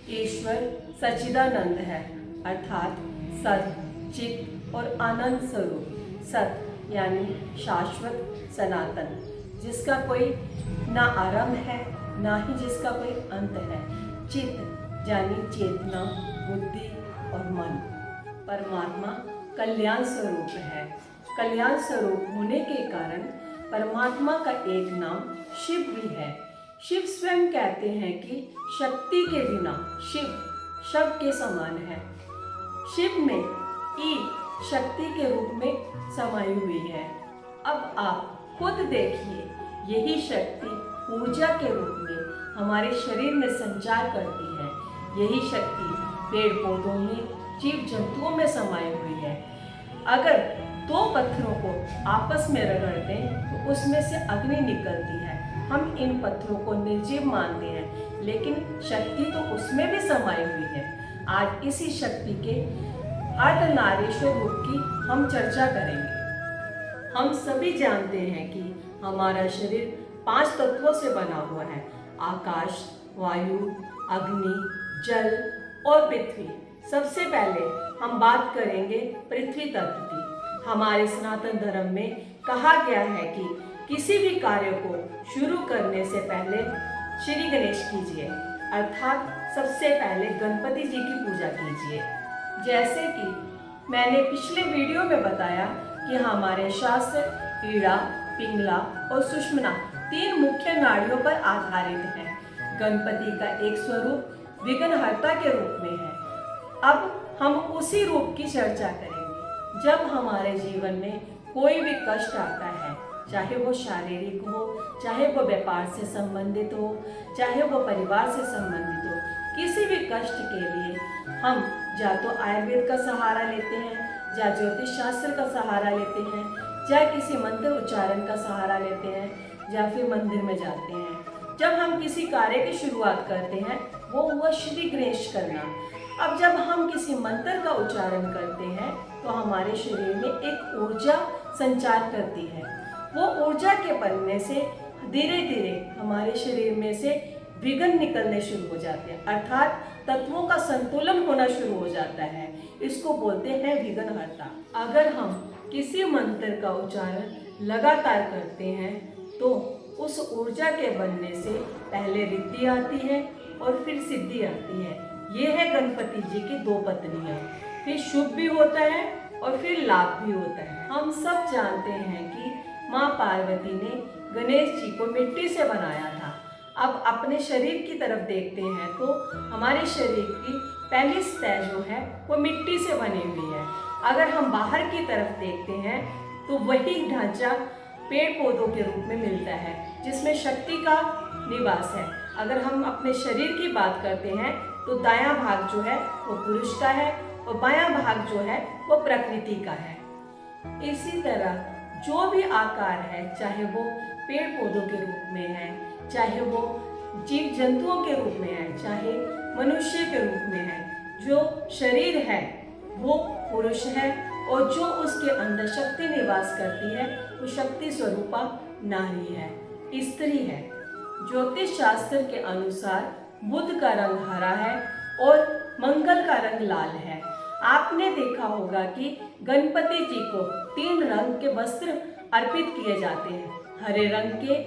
ईश्वर सच्चिदानंद है, अर्थात सत, चित और आनंद स्वरूप। सत यानी शाश्वत सनातन, जिसका कोई ना आरंभ है ना ही जिसका कोई अंत है। चित यानी चेतना, बुद्धि और मन। परमात्मा कल्याण स्वरूप है। कल्याण स्वरूप होने के कारण परमात्मा का एक नाम शिव भी है। शिव स्वयं कहते हैं कि शक्ति के बिना शिव शव के समान है। शिव में ई शक्ति के रूप में समाई हुई है। अब आप खुद देखिए, यही शक्ति ऊर्जा के रूप में हमारे शरीर में संचार करती है। यही शक्ति पेड़ पौधों में, जीव जंतुओं में समाई हुई है। अगर दो पत्थरों को आपस में रगड़ दें तो उसमें से अग्नि निकलती है। हम इन पत्थरों को निर्जीव मानते हैं, लेकिन शक्ति तो उसमें भी समाई हुई है। आज इसी शक्ति के अर्धनारीश्वर रूप की हम चर्चा करेंगे। हम सभी जानते हैं कि हमारा शरीर 5 तत्वों से बना हुआ है: आकाश, वायु, अग्नि, जल और पृथ्वी। सबसे पहले हम बात करेंगे पृथ्वी तत्व की। हमारे सनातन धर्म में कहा गया है कि किसी भी कार्य को शुरू करने से पहले श्री गणेश कीजिए, अर्थात सबसे पहले गणपति जी की पूजा कीजिए। जैसे कि मैंने पिछले वीडियो में बताया कि हमारे शास्त्र ईड़ा, पिंगला और सुषुम्ना 3 मुख्य नाड़ियों पर आधारित हैं। गणपति का एक स्वरूप विघ्नहर्ता के रूप में है। अब हम उसी रूप की चर्चा करेंगे। जब हमारे जीवन में कोई भी कष्ट आता है, चाहे वो शारीरिक हो, चाहे वो व्यापार से संबंधित हो, चाहे वो परिवार से संबंधित हो, किसी भी कष्ट के लिए हम या तो आयुर्वेद का सहारा लेते हैं, या ज्योतिष शास्त्र का सहारा लेते हैं, या किसी मंत्र उच्चारण का सहारा लेते हैं, या फिर मंदिर में जाते हैं। जब हम किसी कार्य की शुरुआत करते हैं, वो हुआ श्री गणेश करना। अब जब हम किसी मंत्र का उच्चारण करते हैं तो हमारे शरीर में एक ऊर्जा संचार करती है। वो ऊर्जा के बनने से धीरे धीरे हमारे शरीर में से विघ्न निकलने शुरू हो जाते हैं, अर्थात तत्वों का संतुलन होना शुरू हो जाता है। इसको बोलते हैं विघ्नहर्ता। अगर हम किसी मंत्र का उच्चारण लगातार करते हैं तो उस ऊर्जा के बनने से पहले रिद्धि आती है और फिर सिद्धि आती है। ये है गणपति जी की 2 पत्नियां। फिर शुभ भी होता है और फिर लाभ भी होता है। हम सब जानते हैं कि माँ पार्वती ने गणेश जी को मिट्टी से बनाया था। अब अपने शरीर की तरफ देखते हैं तो हमारे शरीर की पहली सतह जो है वो मिट्टी से बनी हुई है। अगर हम बाहर की तरफ देखते हैं तो वही ढांचा पेड़ पौधों के रूप में मिलता है, जिसमें शक्ति का निवास है। अगर हम अपने शरीर की बात करते हैं तो दायां भाग जो है वो पुरुष का है और बायां भाग जो है वो प्रकृति का है। इसी तरह जो भी आकार है, चाहे वो पेड़ पौधों के रूप में है, चाहे वो जीव जंतुओं के रूप में है, चाहे मनुष्य के रूप में है, जो शरीर है वो पुरुष है और जो उसके अंदर शक्ति निवास करती है वो शक्ति स्वरूपा नारी है, स्त्री है। ज्योतिष शास्त्र के अनुसार बुध का रंग हरा है और मंगल का रंग लाल है। आपने देखा होगा कि गणपति जी को 3 रंग के वस्त्र अर्पित किए जाते हैं: हरे रंग के,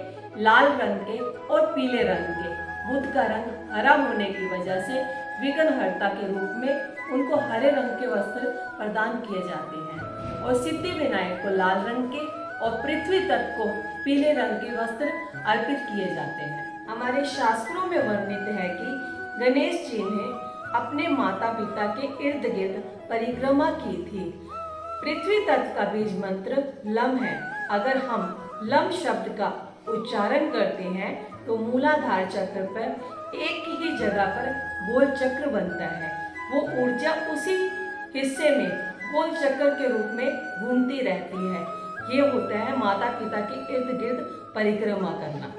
लाल रंग के और पीले रंग के। बुध का रंग हरा होने की वजह से विघ्नहर्ता के रूप में उनको हरे रंग के वस्त्र प्रदान किए जाते हैं और सिद्धि विनायक को लाल रंग के और पृथ्वी तत्व को पीले रंग के वस्त्र अर्पित किए जाते हैं। हमारे शास्त्रों में वर्णित है कि गणेश जी ने अपने माता पिता के इर्द गिर्द परिक्रमा की थी। पृथ्वी तत्व का बीज मंत्र लम है। अगर हम लम शब्द का उच्चारण करते हैं तो मूलाधार चक्र पर एक ही जगह पर गोल चक्र बनता है। वो ऊर्जा उसी हिस्से में गोल चक्र के रूप में घूमती रहती है। ये होता है माता पिता के इर्द गिर्द परिक्रमा करना।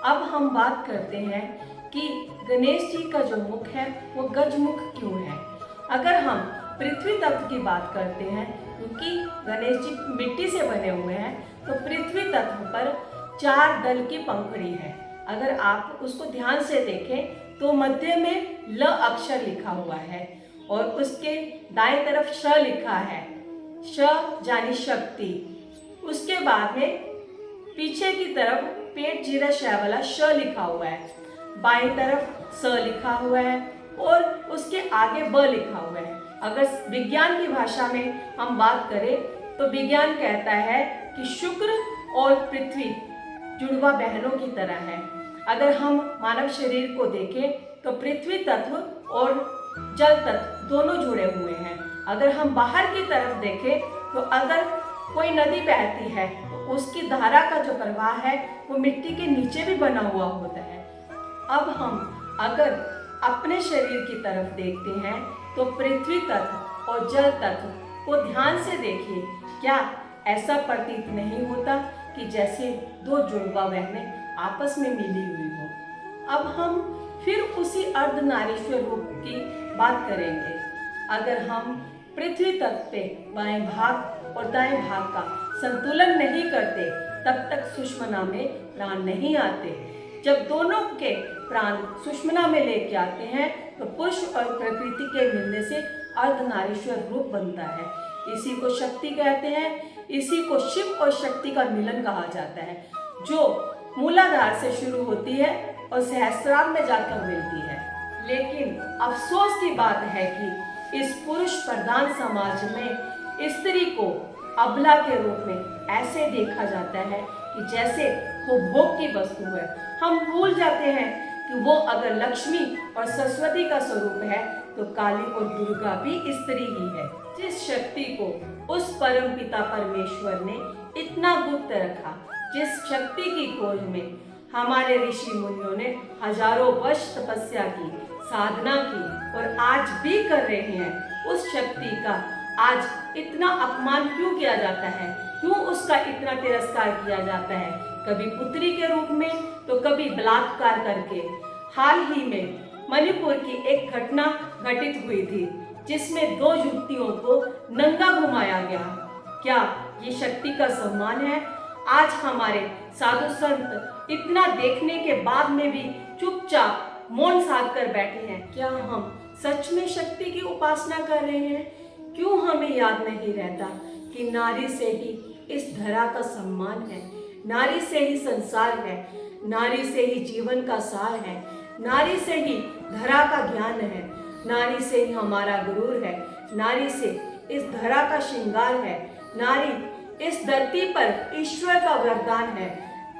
अब हम बात करते हैं कि गणेश जी का जो मुख है वो गजमुख क्यों है। अगर हम पृथ्वी तत्व की बात करते हैं, क्योंकि गणेश जी मिट्टी से बने हुए हैं, तो पृथ्वी तत्व पर 4 दल की पंखुड़ी है। अगर आप उसको ध्यान से देखें तो मध्य में ल अक्षर लिखा हुआ है और उसके दाएं तरफ श लिखा है। श यानी शक्ति। उसके बाद में पीछे की तरफ पेट जीरा श वाला श लिखा हुआ है, बाएं तरफ स लिखा हुआ है और उसके आगे ब लिखा हुआ है। अगर विज्ञान की भाषा में हम बात करें तो विज्ञान कहता है कि शुक्र और पृथ्वी जुड़वा बहनों की तरह है। अगर हम मानव शरीर को देखें तो पृथ्वी तत्व और जल तत्व दोनों जुड़े हुए हैं। अगर हम बाहर की तरफ देखें तो अगर कोई नदी बहती है तो उसकी धारा का जो प्रवाह है वो मिट्टी के नीचे भी बना हुआ होता है। अब हम अगर अपने शरीर की तरफ देखते हैं तो पृथ्वी तत्व और जल तत्व को ध्यान से देखिए, क्या ऐसा प्रतीत नहीं होता कि जैसे दो जुड़वा बहनें आपस में मिली हुई हो। अब हम फिर उसी अर्धनारीश्वर रूप की बात करेंगे। अगर हम पृथ्वी तत्व पे बाएं भाग और दाएं भाग का संतुलन नहीं करते तब तक सुषुम्ना में प्राण नहीं आते। जब दोनों के प्राण सुषुम्ना में लेके आते हैं तो पुरुष और प्रकृति के मिलने से अर्धनारीश्वर रूप बनता है। इसी को शक्ति कहते हैं। इसी को शिव और शक्ति का मिलन कहा जाता है, जो मूलाधार से शुरू होती है और सहस्रार में जाकर मिलती है। लेकिन अफसोस की बात है कि इस पुरुष प्रधान समाज में स्त्री को अबला के रूप में ऐसे देखा जाता है कि जैसे वो भोग की वस्तु है। हम भूल जाते हैं कि वो अगर लक्ष्मी और सरस्वती का स्वरूप है तो काली और दुर्गा भी स्त्री ही है। जिस शक्ति को उस परम पिता परमेश्वर ने इतना गुप्त रखा, जिस शक्ति की खोज में हमारे ऋषि मुनियों ने हजारों वर्ष तपस्या की, साधना की और आज भी कर रहे हैं, उस शक्ति का आज इतना अपमान क्यों किया जाता है? क्यों उसका इतना तिरस्कार किया जाता है? कभी पुत्री के रूप में तो कभी बलात्कार करके। हाल ही में मणिपुर की एक घटना घटित हुई थी जिसमें 2 युवतियों को नंगा घुमाया गया। क्या ये शक्ति का सम्मान है? आज हमारे साधु संत इतना देखने के बाद में भी चुपचाप मौन साध कर बैठे हैं। क्या हम सच में शक्ति की उपासना कर रहे हैं? क्यों हमें याद नहीं रहता कि नारी से ही इस धरा का सम्मान है, नारी से ही संसार है, नारी से ही जीवन का सार है, नारी से ही धरा का ज्ञान है, नारी से ही हमारा गुरूर है, नारी से इस धरा का श्रृंगार है, नारी इस धरती पर ईश्वर का वरदान है,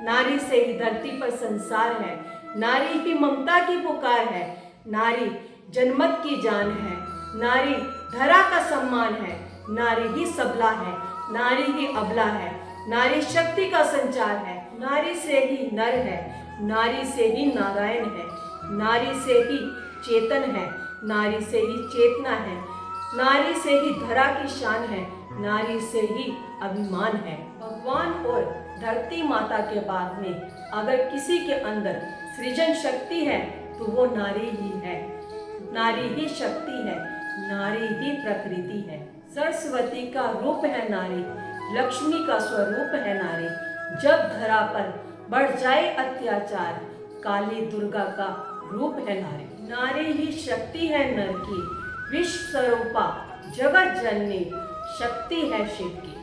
नारी से ही धरती पर संसार है, नारी ही ममता की पुकार है, नारी जनमत की जान है, नारी धरा का सम्मान है, नारी ही सबला है, नारी ही अबला है, नारी शक्ति का संचार है, नारी से ही नर है, नारी से ही नारायण है, नारी से ही चेतन है, नारी से ही चेतना है, नारी से ही धरा की शान है, नारी से ही अभिमान है। भगवान और धरती माता के बाद में अगर किसी के अंदर सृजन शक्ति है तो वो नारी ही है। नारी ही शक्ति है, नारी ही प्रकृति है। सरस्वती का रूप है नारी, लक्ष्मी का स्वरूप है नारी। जब धरा पर बढ़ जाए अत्याचार, काली दुर्गा का रूप है नारी। नारी ही शक्ति है नर की, विश्व स्वरूपा जगत जननी, शक्ति है शिव की।